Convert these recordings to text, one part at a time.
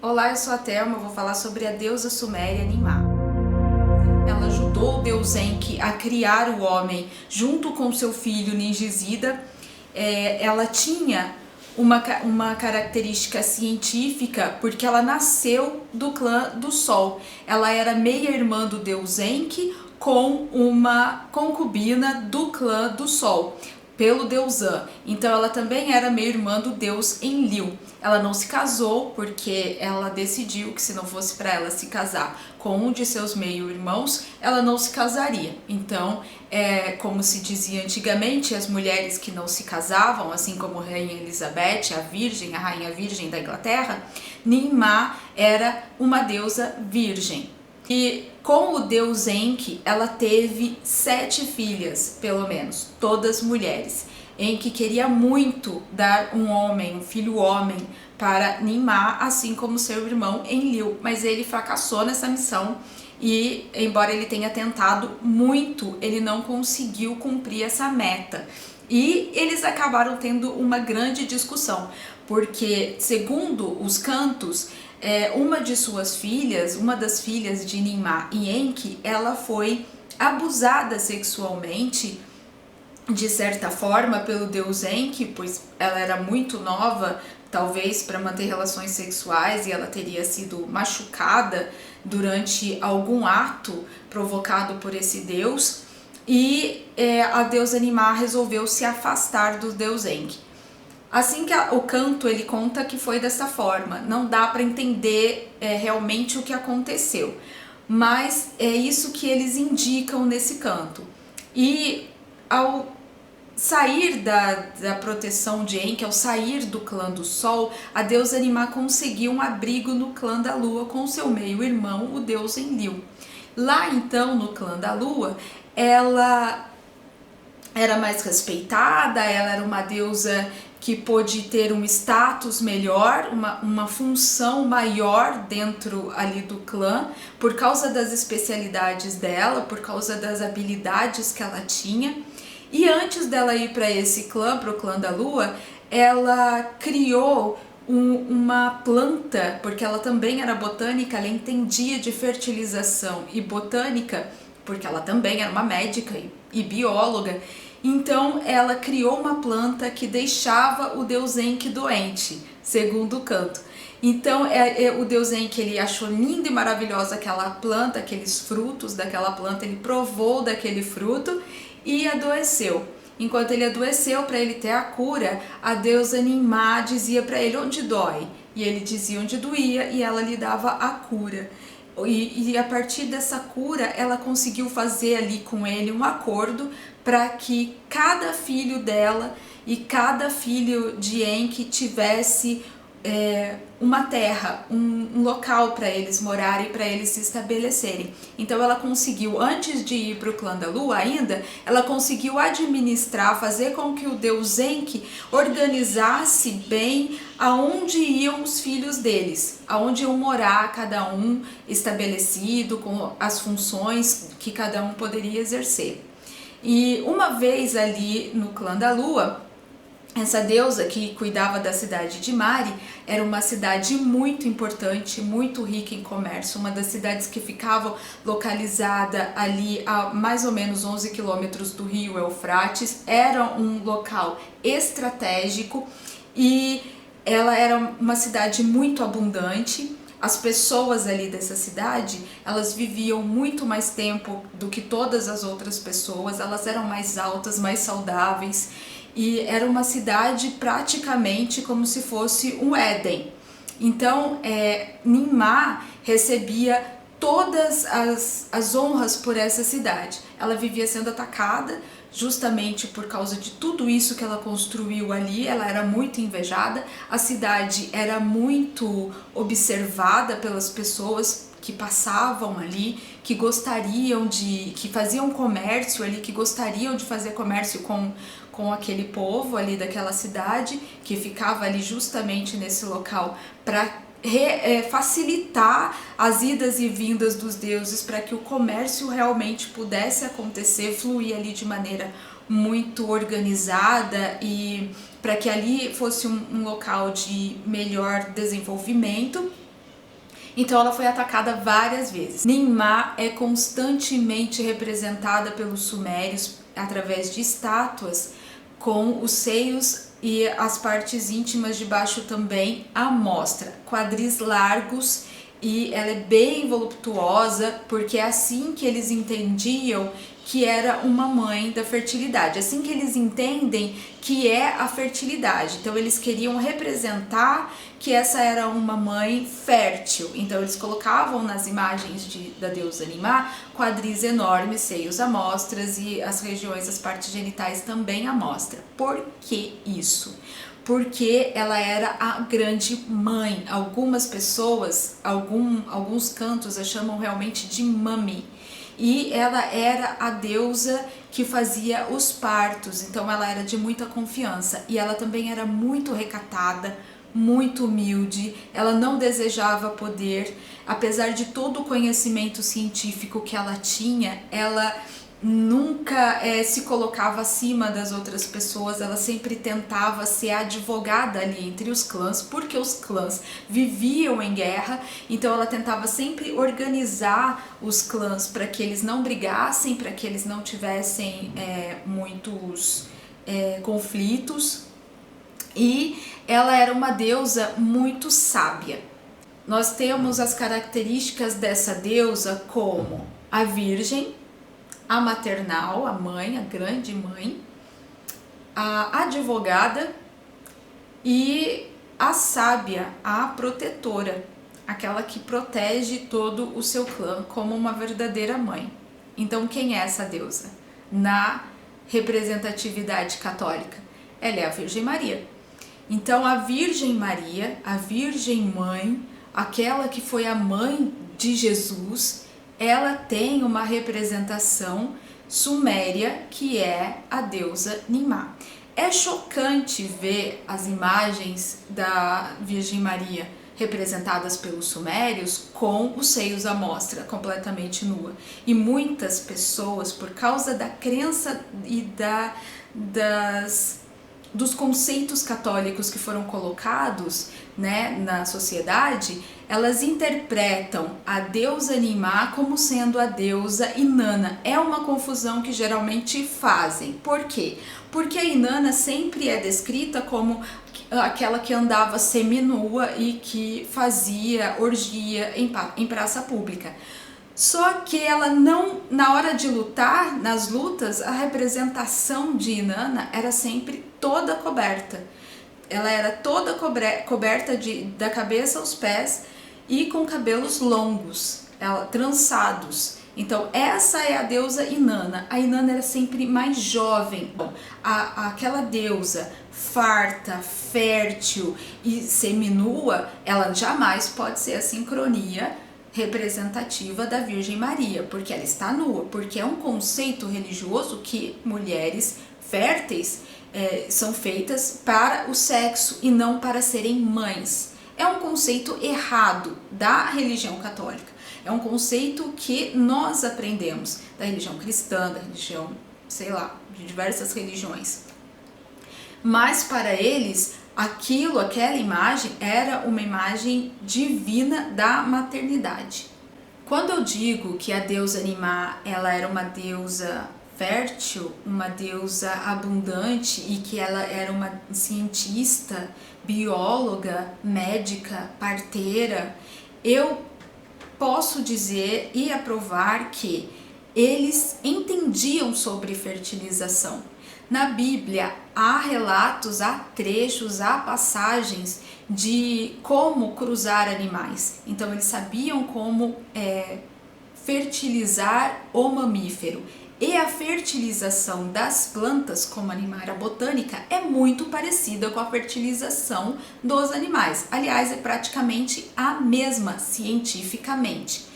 Olá, eu sou a Thelma, eu vou falar sobre a deusa suméria Ninmah. Ela ajudou o deus Enki a criar o homem junto com seu filho Ningizida. Ela tinha uma característica científica porque ela nasceu do clã do Sol. Ela era meia-irmã do deus Enki com uma concubina do clã do Sol, pelo deus An. Então ela também era meia-irmã do deus Enlil. Ela não se casou porque ela decidiu que se não fosse para ela se casar com um de seus meio-irmãos, ela não se casaria. Então, como se dizia antigamente, as mulheres que não se casavam, assim como a Rainha Elizabeth, a Rainha Virgem da Inglaterra, Ninmah era uma deusa virgem. E com o deus Enki, ela teve 7 filhas, pelo menos, todas mulheres. Enki queria muito dar um filho homem para Ninmah, assim como seu irmão Enlil, mas ele fracassou nessa missão e, embora ele tenha tentado muito, ele não conseguiu cumprir essa meta. E eles acabaram tendo uma grande discussão, porque, segundo os cantos, uma de suas filhas, uma das filhas de Ninmah e Enki, ela foi abusada sexualmente, de certa forma, pelo deus Enki, pois ela era muito nova, talvez para manter relações sexuais, e ela teria sido machucada durante algum ato provocado por esse deus, e a deusa Ninmah resolveu se afastar do deus Enki. Assim que o canto ele conta que foi dessa forma, não dá para entender realmente o que aconteceu, mas é isso que eles indicam nesse canto. E ao sair da proteção de Enki, ao sair do clã do Sol, a deusa Ninmah conseguiu um abrigo no clã da Lua com seu meio-irmão, o deus Enlil. Lá então, no clã da Lua, ela era mais respeitada, ela era uma deusa que pôde ter um status melhor, uma função maior dentro ali do clã, por causa das especialidades dela, por causa das habilidades que ela tinha. E antes dela ir para esse clã, para o clã da Lua, ela criou uma planta, porque ela também era botânica, ela entendia de fertilização e botânica, porque ela também era uma médica e bióloga. Então ela criou uma planta que deixava o deus Enki doente, segundo o canto. Então o deus Enki ele achou linda e maravilhosa aquela planta, aqueles frutos daquela planta, ele provou daquele fruto e adoeceu. Enquanto ele adoeceu, para ele ter a cura, a deusa Ninmah dizia para ele onde dói, e ele dizia onde doía e ela lhe dava a cura. E a partir dessa cura, ela conseguiu fazer ali com ele um acordo para que cada filho dela e cada filho de Enki tivesse uma terra, um local para eles morarem, para eles se estabelecerem. Então ela conseguiu, antes de ir para o clã da Lua ainda, ela conseguiu administrar, fazer com que o deus Enki organizasse bem aonde iam os filhos deles, aonde iam morar cada um estabelecido, com as funções que cada um poderia exercer. E uma vez ali no clã da Lua, essa deusa que cuidava da cidade de Mari era uma cidade muito importante, muito rica em comércio, uma das cidades que ficava localizada ali a mais ou menos 11 quilômetros do rio Eufrates. Era um local estratégico e ela era uma cidade muito abundante. As pessoas ali dessa cidade, elas viviam muito mais tempo do que todas as outras pessoas, elas eram mais altas, mais saudáveis, e era uma cidade praticamente como se fosse um Éden. Então, Ninmah recebia todas as honras por essa cidade. Ela vivia sendo atacada justamente por causa de tudo isso que ela construiu ali. Ela era muito invejada, a cidade era muito observada pelas pessoas que passavam ali, que gostariam que faziam comércio ali, que gostariam de fazer comércio com aquele povo ali daquela cidade, que ficava ali justamente nesse local para facilitar as idas e vindas dos deuses, para que o comércio realmente pudesse acontecer, fluir ali de maneira muito organizada e para que ali fosse um local de melhor desenvolvimento. Então ela foi atacada várias vezes. Ninmah é constantemente representada pelos sumérios através de estátuas com os seios e as partes íntimas de baixo também à mostra, quadris largos, e ela é bem voluptuosa, porque é assim que eles entendiam que era uma mãe da fertilidade, assim que eles entendem que é a fertilidade. Então eles queriam representar que essa era uma mãe fértil. Então eles colocavam nas imagens da deusa Ninmah quadris enormes, seios à mostras e as regiões, as partes genitais também à mostra. Por que isso? Porque ela era a grande mãe. Algumas pessoas, alguns cantos a chamam realmente de mami. E ela era a deusa que fazia os partos, então ela era de muita confiança. E ela também era muito recatada, muito humilde, ela não desejava poder. Apesar de todo o conhecimento científico que ela tinha, ela nunca se colocava acima das outras pessoas, ela sempre tentava ser advogada ali entre os clãs, porque os clãs viviam em guerra, então ela tentava sempre organizar os clãs para que eles não brigassem, para que eles não tivessem muitos conflitos, e ela era uma deusa muito sábia. Nós temos as características dessa deusa como a virgem, a maternal, a mãe, a grande mãe, a advogada e a sábia, a protetora, aquela que protege todo o seu clã como uma verdadeira mãe. Então, quem é essa deusa? Na representatividade católica, ela é a Virgem Maria. Então, a Virgem Maria, a Virgem Mãe, aquela que foi a mãe de Jesus, ela tem uma representação suméria que é a deusa Ninmah. É chocante ver as imagens da Virgem Maria representadas pelos sumérios com os seios à mostra, completamente nua. E muitas pessoas, por causa da crença e dos conceitos católicos que foram colocados, né, na sociedade, elas interpretam a deusa Ninmah como sendo a deusa Inanna. É uma confusão que geralmente fazem. Por quê? Porque a Inanna sempre é descrita como aquela que andava seminua e que fazia orgia em praça pública. Só que ela não, na hora de lutar, nas lutas, a representação de Inanna era sempre toda coberta. Ela era toda coberta da cabeça aos pés e com cabelos longos, trançados. Então essa é a deusa Inanna. A Inanna era sempre mais jovem. Aquela deusa farta, fértil e seminua, ela jamais pode ser a sincronia representativa da Virgem Maria, porque ela está nua, porque é um conceito religioso que mulheres férteis são feitas para o sexo e não para serem mães. É um conceito errado da religião católica, é um conceito que nós aprendemos da religião cristã, da religião, sei lá, de diversas religiões. Mas para eles, aquela imagem era uma imagem divina da maternidade. Quando eu digo que a deusa Ninmah, ela era uma deusa fértil, uma deusa abundante e que ela era uma cientista, bióloga, médica, parteira, eu posso dizer e aprovar que eles entendiam sobre fertilização. Na Bíblia há relatos, há trechos, há passagens de como cruzar animais. Então eles sabiam como fertilizar o mamífero. E a fertilização das plantas, como a Ninmah botânica, é muito parecida com a fertilização dos animais. Aliás, é praticamente a mesma cientificamente.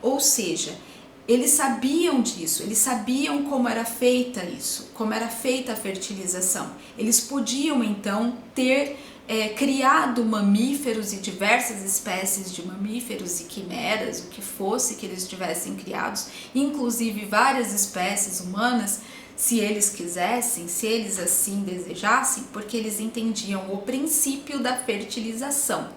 Ou seja, eles sabiam disso, eles sabiam como era feita isso, como era feita a fertilização. Eles podiam então ter criado mamíferos e diversas espécies de mamíferos e quimeras, o que fosse que eles tivessem criados, inclusive várias espécies humanas, se eles quisessem, se eles assim desejassem, porque eles entendiam o princípio da fertilização.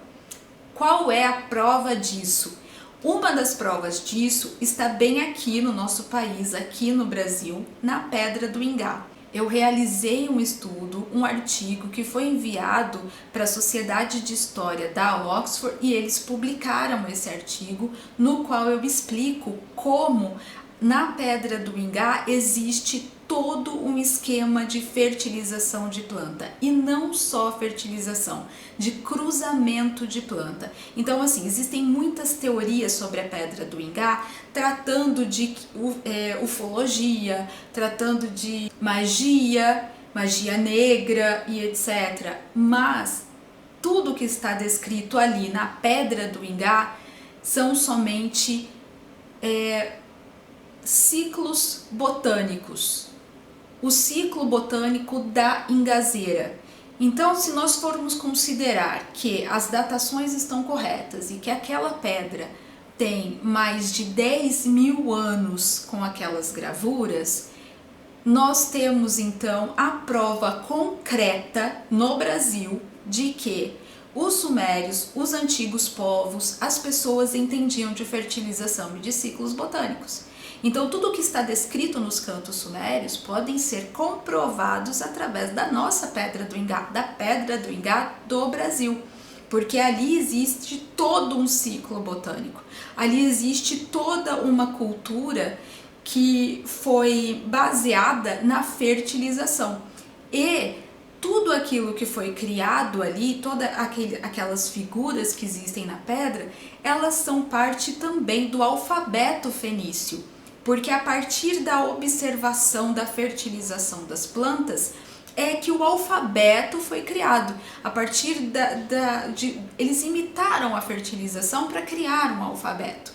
Qual é a prova disso? Uma das provas disso está bem aqui no nosso país, aqui no Brasil, na Pedra do Ingá. Eu realizei um estudo, um artigo que foi enviado para a Sociedade de História da Oxford e eles publicaram esse artigo, no qual eu explico como na Pedra do Ingá existe todo um esquema de fertilização de planta, e não só fertilização, de cruzamento de planta. Então, assim, existem muitas teorias sobre a Pedra do Ingá, tratando de ufologia, tratando de magia negra e etc. Mas tudo que está descrito ali na Pedra do Ingá são somente ciclos botânicos. O ciclo botânico da ingazeira. Então, se nós formos considerar que as datações estão corretas e que aquela pedra tem mais de 10.000 anos com aquelas gravuras, nós temos então a prova concreta no Brasil de que os sumérios, os antigos povos, as pessoas entendiam de fertilização e de ciclos botânicos. Então, tudo o que está descrito nos cantos sumérios podem ser comprovados através da nossa Pedra do Ingá, da Pedra do Ingá do Brasil, porque ali existe todo um ciclo botânico, ali existe toda uma cultura que foi baseada na fertilização. E tudo aquilo que foi criado ali, todas aquelas figuras que existem na pedra, elas são parte também do alfabeto fenício. Porque a partir da observação da fertilização das plantas é que o alfabeto foi criado. A partir eles imitaram a fertilização para criar um alfabeto.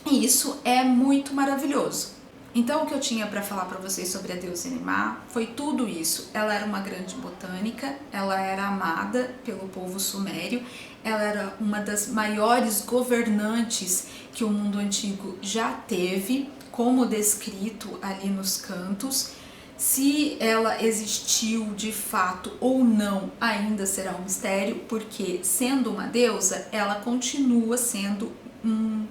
E isso é muito maravilhoso. Então, o que eu tinha para falar para vocês sobre a deusa Nimá foi tudo isso. Ela era uma grande botânica, ela era amada pelo povo sumério, ela era uma das maiores governantes que o mundo antigo já teve, como descrito ali nos cantos. Se ela existiu de fato ou não, ainda será um mistério, porque sendo uma deusa, ela continua sendo um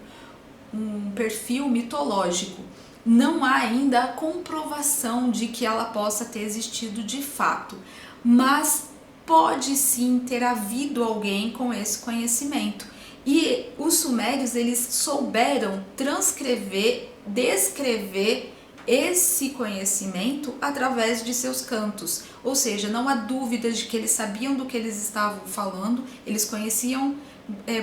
perfil mitológico. Não há ainda a comprovação de que ela possa ter existido de fato, mas pode sim ter havido alguém com esse conhecimento. E os sumérios, eles souberam transcrever, descrever esse conhecimento através de seus cantos. Ou seja, não há dúvida de que eles sabiam do que eles estavam falando, eles conheciam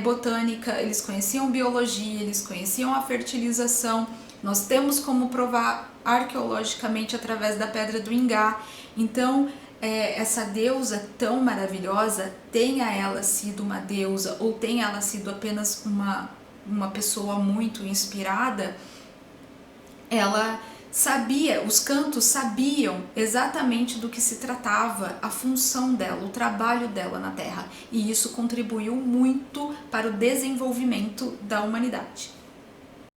botânica, eles conheciam biologia, eles conheciam a fertilização. Nós temos como provar arqueologicamente através da Pedra do Ingá. Então, essa deusa tão maravilhosa, tenha ela sido uma deusa ou tenha ela sido apenas uma pessoa muito inspirada, ela sabia, os cantos sabiam exatamente do que se tratava, a função dela, o trabalho dela na Terra. E isso contribuiu muito para o desenvolvimento da humanidade.